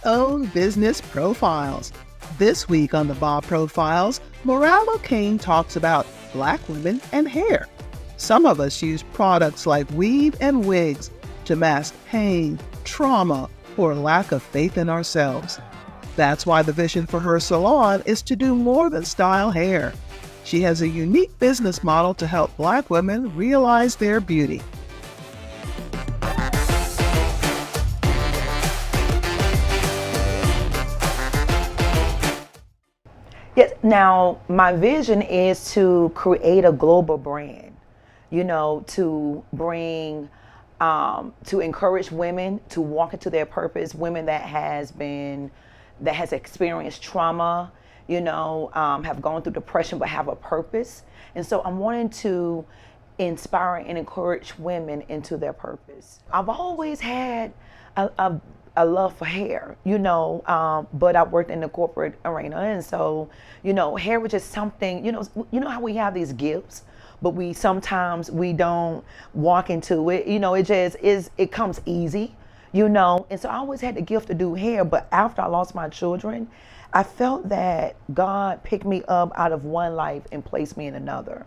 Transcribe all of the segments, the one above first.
own business profiles. This week on the Bob Profiles, Morale Ocain talks about Black women and hair. Some of us use products like weave and wigs to mask pain, trauma, or lack of faith in ourselves. That's why the vision for her salon is to do more than style hair. She has a unique business model to help Black women realize their beauty. Yes. Now, my vision is to create a global brand, to bring, to encourage women to walk into their purpose, women that has experienced trauma, have gone through depression, but have a purpose. And so I'm wanting to inspire and encourage women into their purpose. I've always had a love for hair, but I worked in the corporate arena. And so, hair was just something, how we have these gifts, but sometimes we don't walk into it. It comes easy, And so I always had the gift to do hair, but after I lost my children, I felt that God picked me up out of one life and placed me in another.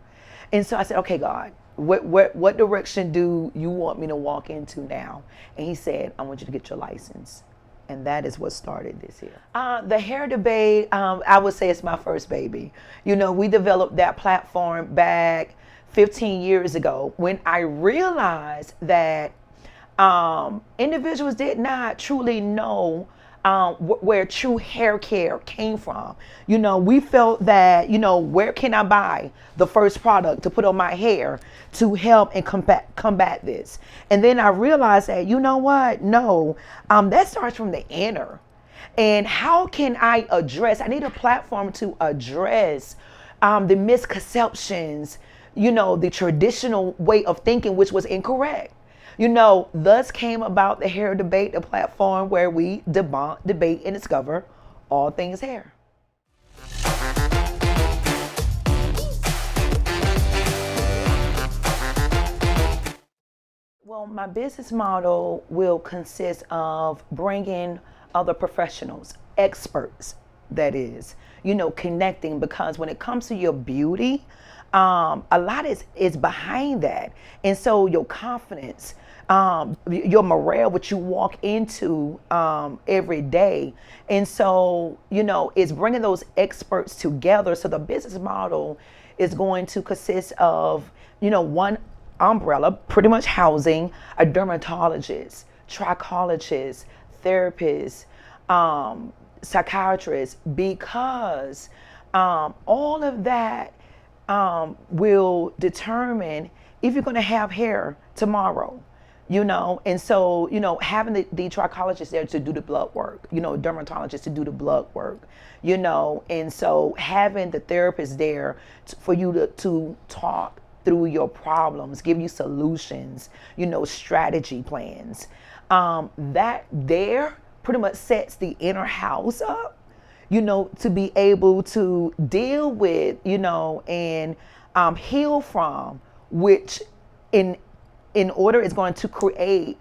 And so I said, okay, God, what direction do you want me to walk into now? And he said, I want you to get your license. And that is what started this year. The hair debate, I would say it's my first baby. We developed that platform back 15 years ago when I realized that individuals did not truly know where true hair care came from. We felt that, where can I buy the first product to put on my hair to help and combat this? And then I realized that, no, that starts from the inner. And how can I need a platform to address the misconceptions, the traditional way of thinking, which was incorrect. Thus came about the hair debate, the platform where we debunk, debate, and discover all things hair. Well, my business model will consist of bringing other professionals, experts, that is, connecting, because when it comes to your beauty, a lot is behind that. And so your confidence, your morale, what you walk into every day. And so, it's bringing those experts together. So the business model is going to consist of, one umbrella, pretty much housing a dermatologist, trichologist, therapist, psychiatrist, because all of that will determine if you're going to have hair tomorrow, and so, having the trichologist there to do the blood work, dermatologist to do the blood work, and so having the therapist there for you to talk through your problems, give you solutions, strategy plans, that there pretty much sets the inner house up, to be able to deal with, and heal from, which in order is going to create,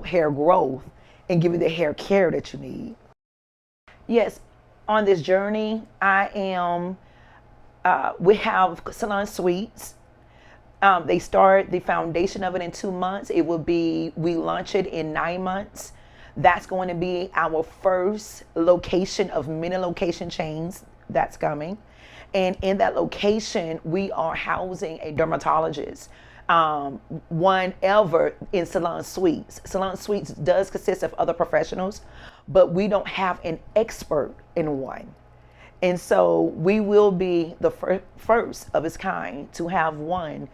hair growth and give you the hair care that you need. Yes, on this journey, we have salon suites. They start the foundation of it in 2 months. We launch it in 9 months. That's going to be our first location of many location chains that's coming. And in that location, we are housing a dermatologist, one ever in salon suites. Salon suites does consist of other professionals, but we don't have an expert in one. And so we will be the first of its kind to have one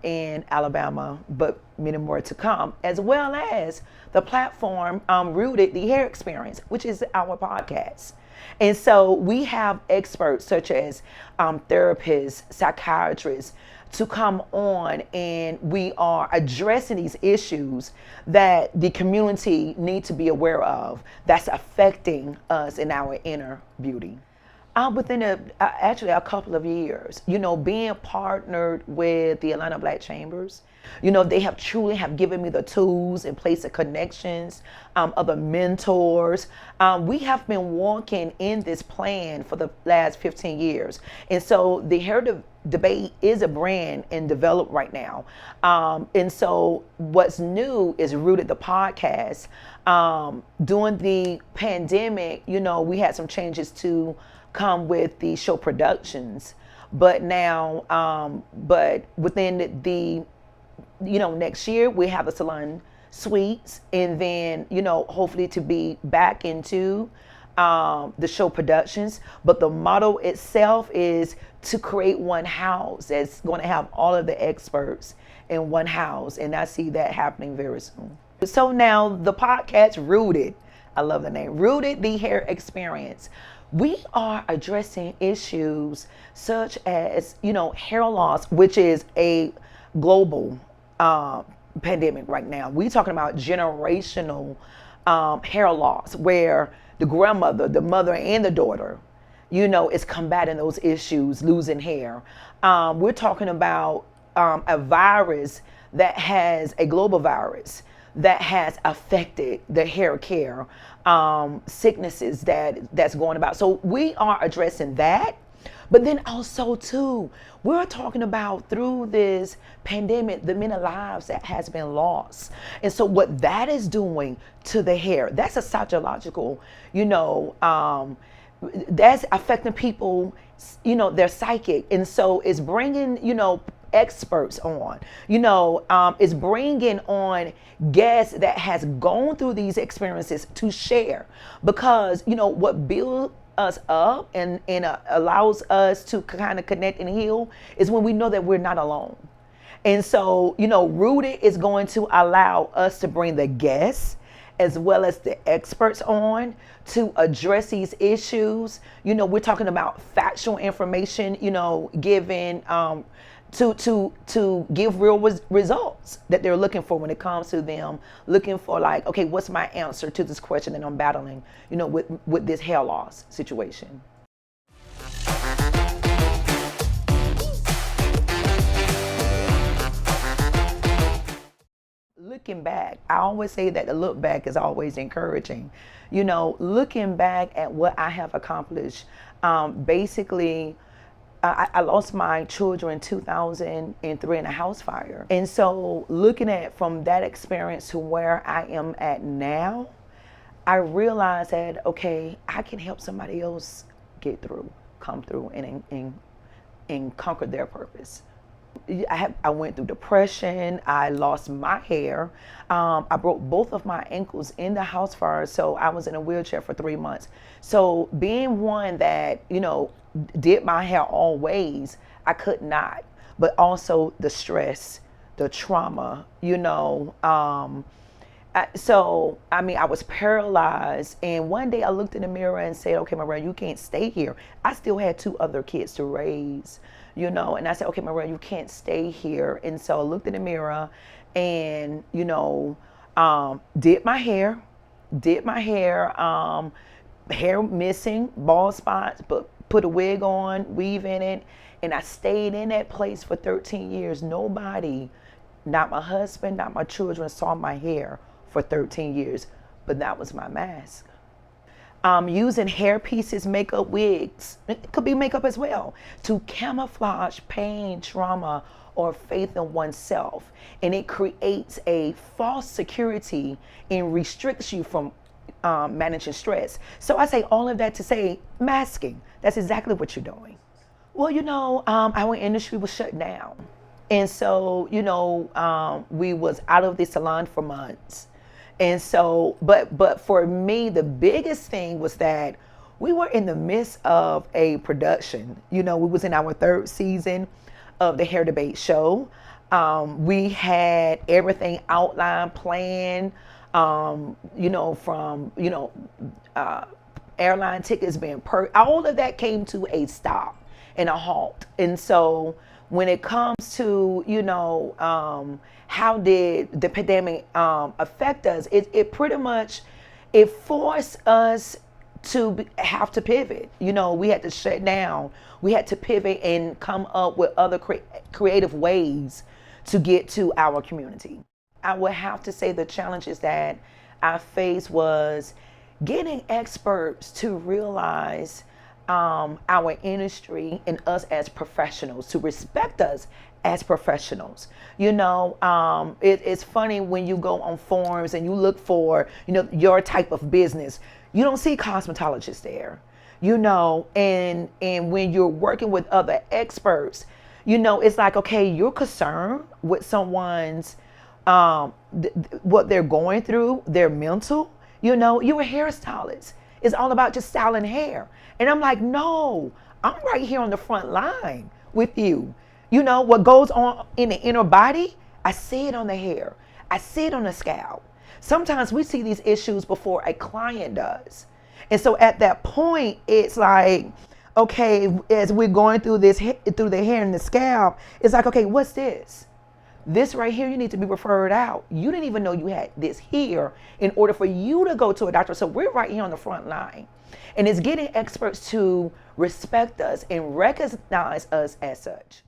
in Alabama, but many more to come, as well as the platform Rooted the Hair Experience, which is our podcast. And so we have experts such as therapists, psychiatrists to come on, and we are addressing these issues that the community need to be aware of that's affecting us in our inner beauty. Within actually a couple of years, being partnered with the Atlanta Black Chambers, they have truly have given me the tools in place of connections, other mentors. We have been walking in this plan for the last 15 years. And so the Hair Debate is a brand and developed right now. And so what's new is Rooted the podcast. During the pandemic, we had some changes to come with the show productions, but now, but within the next year we have the salon suites, and then hopefully to be back into the show productions. But the model itself is to create one house that's going to have all of the experts in one house, and I see that happening very soon. So now the podcast Rooted, I love the name, Rooted the Hair Experience. We are addressing issues such as, hair loss, which is a global pandemic right now. We're talking about generational hair loss, where the grandmother, the mother, and the daughter, is combating those issues, losing hair. We're talking about a virus that has a global virus that has affected the hair care, sicknesses that's going about. So we are addressing that. But then also too, we're talking about through this pandemic, the many lives that has been lost. And so what that is doing to the hair, that's a psychological, that's affecting people, their psychic. And so it's bringing, experts on, is bringing on guests that has gone through these experiences to share, because what builds us up and allows us to kind of connect and heal is when we know that we're not alone. And so Rooted is going to allow us to bring the guests as well as the experts on to address these issues. We're talking about factual information, given to give real results that they're looking for when it comes to them looking for, like, okay, what's my answer to this question that I'm battling, with this hair loss situation. Looking back, I always say that the look back is always encouraging. Looking back at what I have accomplished, basically, I lost my children in 2003 in a house fire. And so looking at from that experience to where I am at now, I realized that, okay, I can help somebody else come through and conquer their purpose. I went through depression. I lost my hair. I broke both of my ankles in the house fire, so I was in a wheelchair for 3 months. So being one that, did my hair always, I could not. But also the stress, the trauma, I was paralyzed. And one day I looked in the mirror and said, okay, Maria, you can't stay here. I still had 2 other kids to raise, and I said, okay, Maria, you can't stay here. And so I looked in the mirror and, did my hair, hair missing, bald spots, but put a wig on, weave in it. And I stayed in that place for 13 years. Nobody, not my husband, not my children, saw my hair for 13 years, but that was my mask. Using hair pieces, makeup, wigs, it could be makeup as well, to camouflage pain, trauma, or faith in oneself. And it creates a false security and restricts you from managing stress. So I say all of that to say masking. That's exactly what you're doing. Well, our industry was shut down. And so, we was out of the salon for months. And so, but for me, the biggest thing was that we were in the midst of a production. We was in our 3rd season of the Hair Debate show. We had everything outlined, planned, from, airline tickets being all of that came to a stop and a halt. And so when it comes to, how did the pandemic affect us, it pretty much, it forced us have to pivot. We had to shut down. We had to pivot and come up with other creative ways to get to our community. I would have to say the challenges that I faced was getting experts to realize our industry and us as professionals, to respect us as professionals. It's funny when you go on forums and you look for, your type of business, you don't see cosmetologists there, and when you're working with other experts, it's like, okay, you're concerned with someone's, what they're going through, their mental, you're a hairstylist. It's all about just styling hair. And I'm like, no, I'm right here on the front line with you. What goes on in the inner body, I see it on the hair. I see it on the scalp. Sometimes we see these issues before a client does. And so at that point, it's like, okay, as we're going through through the hair and the scalp, it's like, okay, what's this? This right here, you need to be referred out. You didn't even know you had this here in order for you to go to a doctor. So we're right here on the front line. And it's getting experts to respect us and recognize us as such.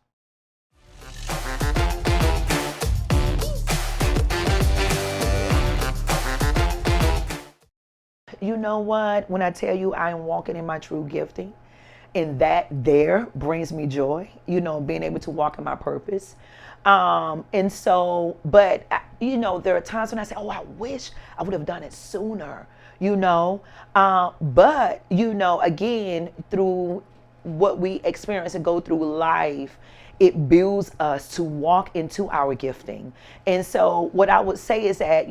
You know what? When I tell you I am walking in my true gifting, and that there brings me joy, being able to walk in my purpose. And so, but, there are times when I say, oh, I wish I would have done it sooner, but, again, through what we experience and go through life, it builds us to walk into our gifting. And so what I would say is that,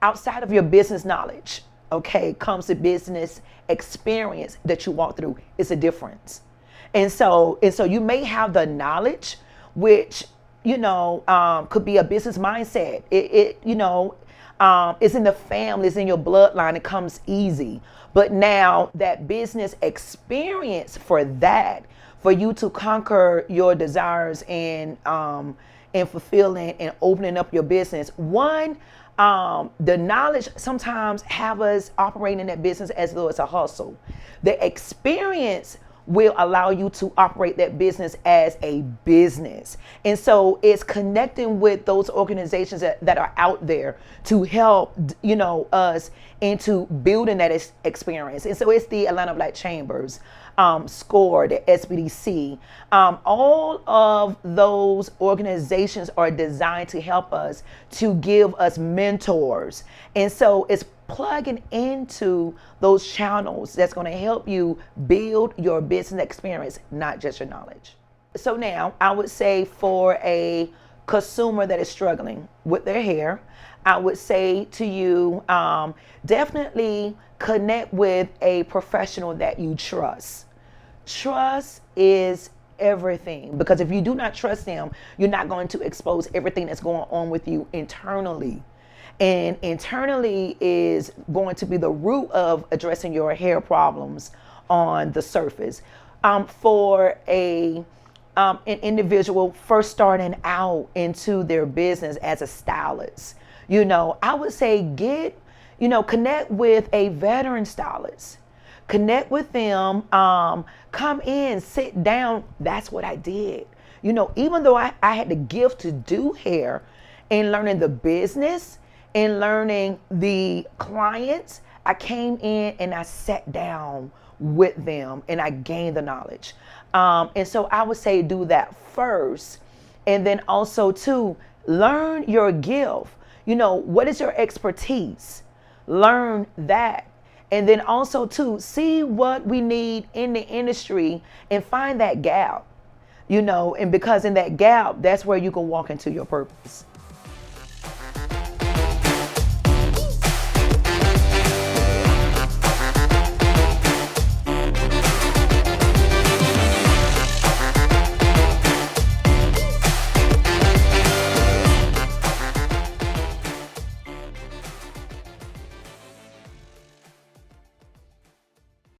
outside of your business knowledge, okay, comes the business experience that you walk through. It's a difference. And so you may have the knowledge, which, could be a business mindset. It's in the family, it's in your bloodline, it comes easy. But now that business experience for you to conquer your desires and fulfilling and opening up your business, the knowledge sometimes have us operating in that business as though it's a hustle. The experience will allow you to operate that business as a business. And so it's connecting with those organizations that are out there to help, us into building that experience. And so it's the Atlanta Black Chambers, SCORE, the SBDC. All of those organizations are designed to help us, to give us mentors. And so it's plugging into those channels that's going to help you build your business experience, not just your knowledge. So now I would say for a consumer that is struggling with their hair, I would say to you, definitely connect with a professional that you trust. Trust is everything, because if you do not trust them, you're not going to expose everything that's going on with you internally. And internally is going to be the root of addressing your hair problems on the surface. For an individual first starting out into their business as a stylist, I would say connect with a veteran stylist. Connect with them, come in, sit down. That's what I did. Even though I had the gift to do hair and learning the business, in learning the clients, I came in and I sat down with them and I gained the knowledge. And so I would say do that first. And then also too, learn your gift. What is your expertise? Learn that. And then also too, see what we need in the industry and find that gap, and because in that gap, that's where you can walk into your purpose.